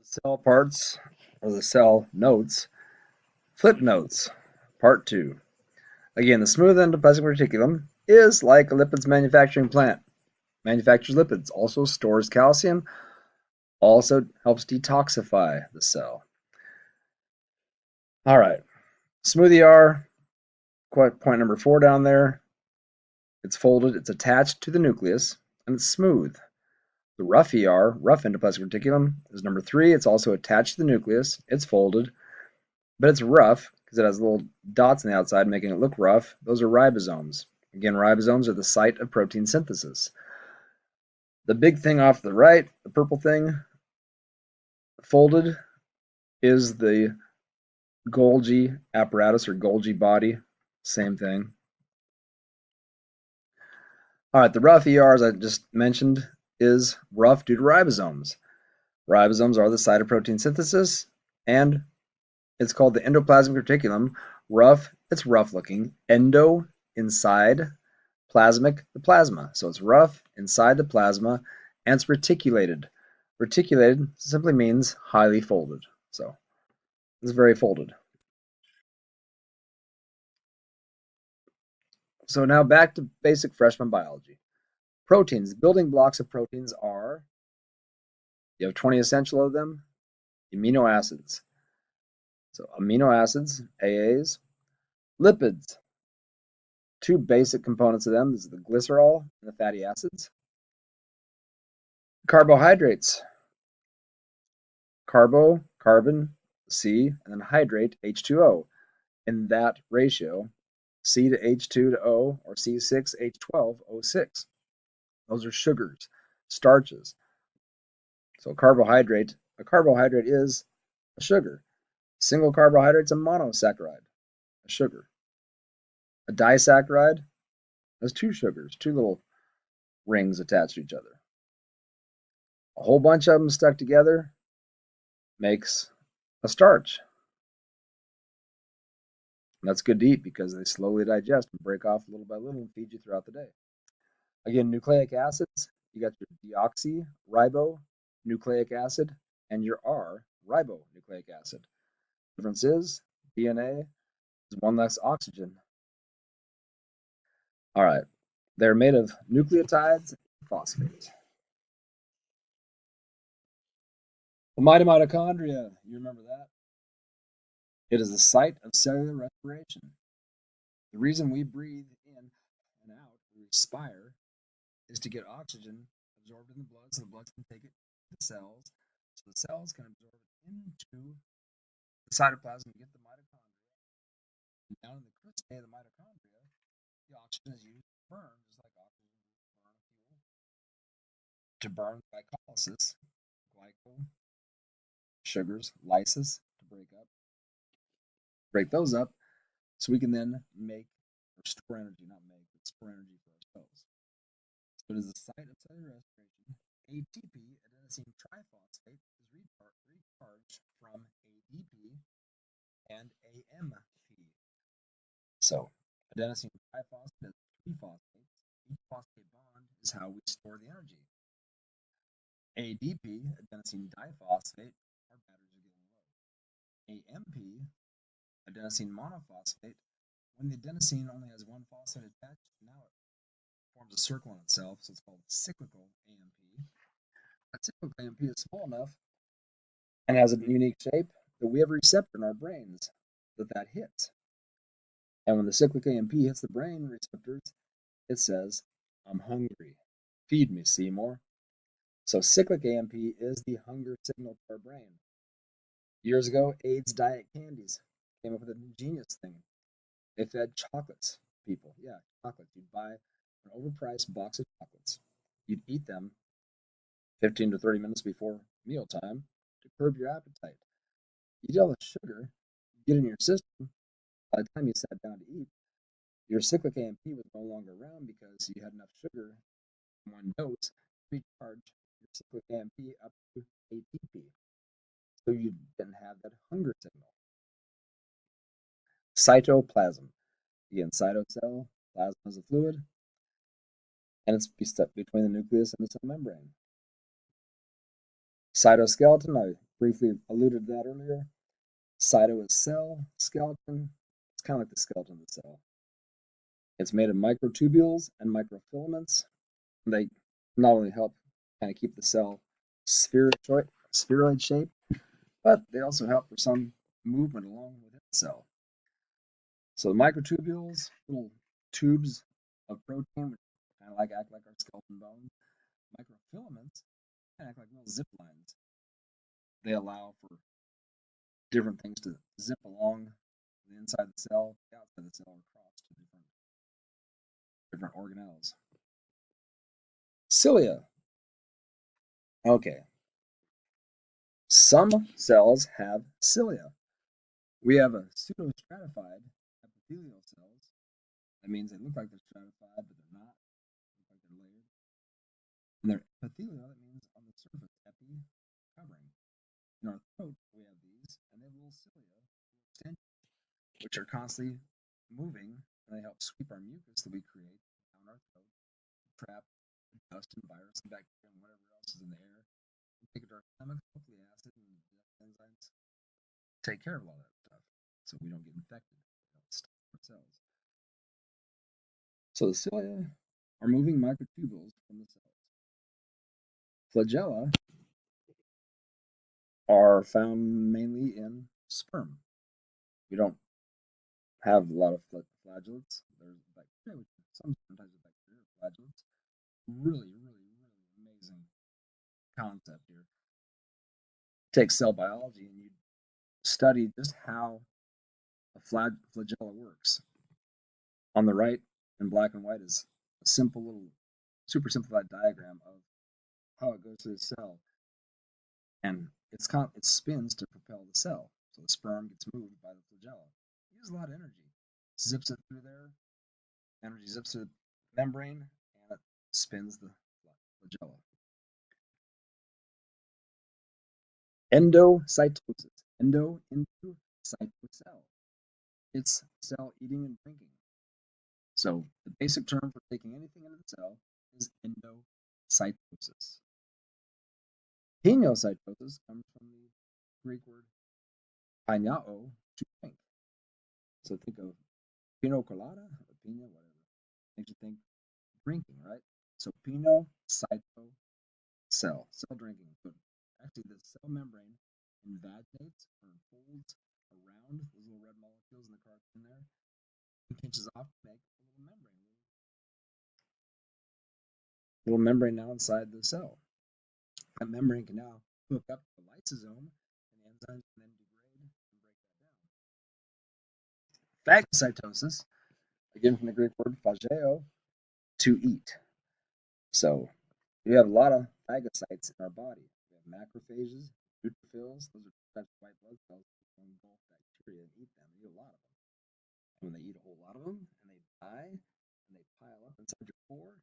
Cell parts, or the cell notes, flip notes, part 2. Again, the smooth endoplasmic reticulum is like a lipids manufacturing plant. Manufactures lipids, also stores calcium, also helps detoxify the cell. All right, smooth ER, point number 4 down there. It's folded, it's attached to the nucleus, and it's smooth. The rough ER, rough endoplasmic reticulum, is number 3. It's also attached to the nucleus, it's folded, but it's rough because it has little dots on the outside making it look rough. Those are ribosomes. Again, ribosomes are the site of protein synthesis. The big thing off to the right, the purple thing, folded, is the Golgi apparatus or Golgi body. Same thing. All right, the rough ER, as I just mentioned, is rough due to ribosomes. Ribosomes are the site of protein synthesis, and it's called the endoplasmic reticulum. Rough, it's rough looking. Endo, inside. Plasmic, the plasma. So it's rough inside the plasma, and it's reticulated. Reticulated simply means highly folded. So it's very folded. So now back to basic freshman biology. Proteins. Building blocks of proteins are, you have 20 essential of them, amino acids. So amino acids, AAs. Lipids. Two basic components of them. This is the glycerol and the fatty acids. Carbohydrates. Carbo, carbon, C, and then hydrate, H2O. In that ratio, C to H2 to O, or C6, H12, O6. Those are sugars, starches. So a carbohydrate is a sugar. Single carbohydrate's a monosaccharide, a sugar. A disaccharide has two sugars, two little rings attached to each other. A whole bunch of them stuck together makes a starch. And that's good to eat because they slowly digest and break off little by little and feed you throughout the day. Again, nucleic acids, you got your deoxyribonucleic acid and your R-ribonucleic acid. The difference is DNA is one less oxygen. All right, they're made of nucleotides and phosphates. The mitochondria, you remember that? It is the site of cellular respiration. The reason we breathe in and out, we respire, is to get oxygen absorbed in the blood so the blood can take it to the cells, so the cells can absorb it into the cytoplasm to get the mitochondria. And down in the cristae of the mitochondria, the oxygen is used to burn, just like oxygen is used to burn fuel, to burn glycolysis, glyco, sugars, lysis, to break those up, so we can then make or store energy, not make, but store energy for ourselves. So it is the site of cellular respiration. ATP, adenosine triphosphate, is recharged from ADP and AMP. So adenosine triphosphate has three phosphates. Each phosphate bond is how we store the energy. ADP, adenosine diphosphate, our batteries are getting low. AMP, adenosine monophosphate, when the adenosine only has one phosphate attached, now it forms a circle on itself, so it's called cyclical AMP. That cyclical AMP is small enough and has a unique shape that we have a receptor in our brains that hits. And when the cyclic AMP hits the brain receptors, it says, I'm hungry. Feed me, Seymour. So cyclic AMP is the hunger signal to our brain. Years ago, AIDS diet candies came up with an ingenious thing. They fed chocolates, people. Yeah, chocolates. You'd buy an overpriced box of chocolates. You'd eat them 15 to 30 minutes before mealtime to curb your appetite. You'd all the sugar get in your system. By the time you sat down to eat, your cyclic AMP was no longer around because you had enough sugar in one dose to recharge your cyclic AMP up to ATP. So you didn't have that hunger signal. Cytoplasm. Again, cytocell, plasma is a fluid, and it's stuck between the nucleus and the cell membrane. Cytoskeleton, I briefly alluded to that earlier. Cyto is cell, skeleton. It's kind of like the skeleton of the cell. It's made of microtubules and microfilaments. They not only help kind of keep the cell spheroid shape, but they also help for some movement along within the cell. So the microtubules, little tubes of protein, which kind of act like our skeleton bones. Microfilaments kind of act like little zip lines. They allow for different things to zip along the inside of the cell, the outside of the cell, or across to different organelles. Cilia. Okay. Some cells have cilia. We have a pseudostratified epithelial cells. That means they look like they're stratified, but they're not. They look like they're layered. And they're epithelial, that means on the surface, epi, covering. In our throat, we have these, and they have little cilia, little extensions, which are constantly moving, and they help sweep our mucus that we create down our throat, trap dust and virus and bacteria and whatever else is in the air, and take it to our stomach, hopefully acid and enzymes take care of all that stuff so we don't get infected. We don't stuff ourselves. So the cilia are moving microtubules from the cells. Flagella are found mainly in sperm. We don't have a lot of flagellates. There's bacteria, some types of bacteria flagellates. Really, really, really amazing concept here. Take cell biology and you study just how a flagella works. On the right, in black and white, is a simple little, super simplified diagram of how it goes through the cell, and it spins to propel the cell. So the sperm gets moved by the flagella. It uses a lot of energy. Zips it through there. Energy zips through the membrane, and it spins the flagella. Endocytosis. Endo into cytocell. It's cell eating and drinking. So the basic term for taking anything into the cell is endocytosis. Pinocytosis comes from the Greek word pinao, to drink. So think of pina colada or pina, whatever. Makes you think drinking, right? So pinocyto cell drinking. But actually, the cell membrane invaginates or folds around those little red molecules in the cartoon there and pinches off to make a little membrane now inside the cell. That membrane can now hook up to the lysosome, and the enzymes can then degrade and break that down. Phagocytosis, again from the Greek word phageo, to eat. So we have a lot of phagocytes in our body. We have macrophages, neutrophils, those are types of white blood cells that engulf bacteria and eat them. You eat a lot of them. And when they eat a whole lot of them and they die and they pile up inside your pore,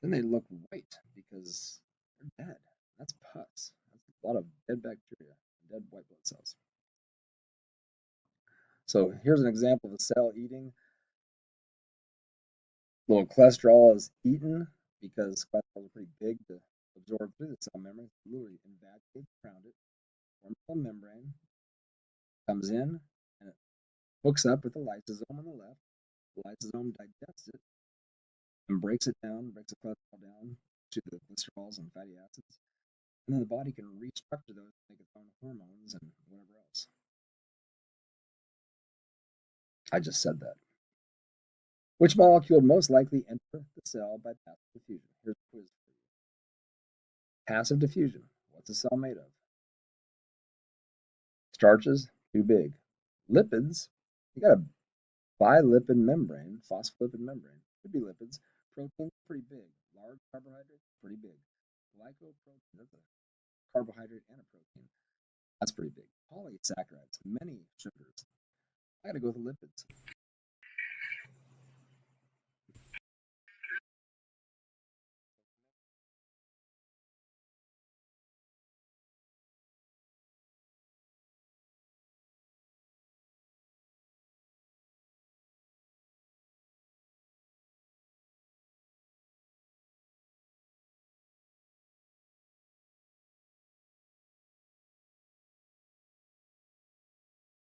then they look white because they're dead. That's pus. That's a lot of dead bacteria, dead white blood cells. So here's an example of a cell eating. Little cholesterol is eaten because cholesterol is pretty big to absorb through the cell membrane. It's literally invaginates around it, forms a membrane, comes in, and it hooks up with the lysosome on the left. The lysosome digests it and breaks it down, breaks the cholesterol down to the glycerols and fatty acids. And then the body can restructure those to make its own hormones and whatever else. I just said that. Which molecule would most likely enter the cell by passive diffusion? Here's a quiz for you. Passive diffusion. What's a cell made of? Starches, too big. Lipids, you got a bilipid membrane, phospholipid membrane. Could be lipids. Proteins, pretty big. Large carbohydrates, pretty big. Glycoprotein, that's a carbohydrate and a protein. That's pretty big. Polysaccharides, many sugars. I gotta go with the lipids.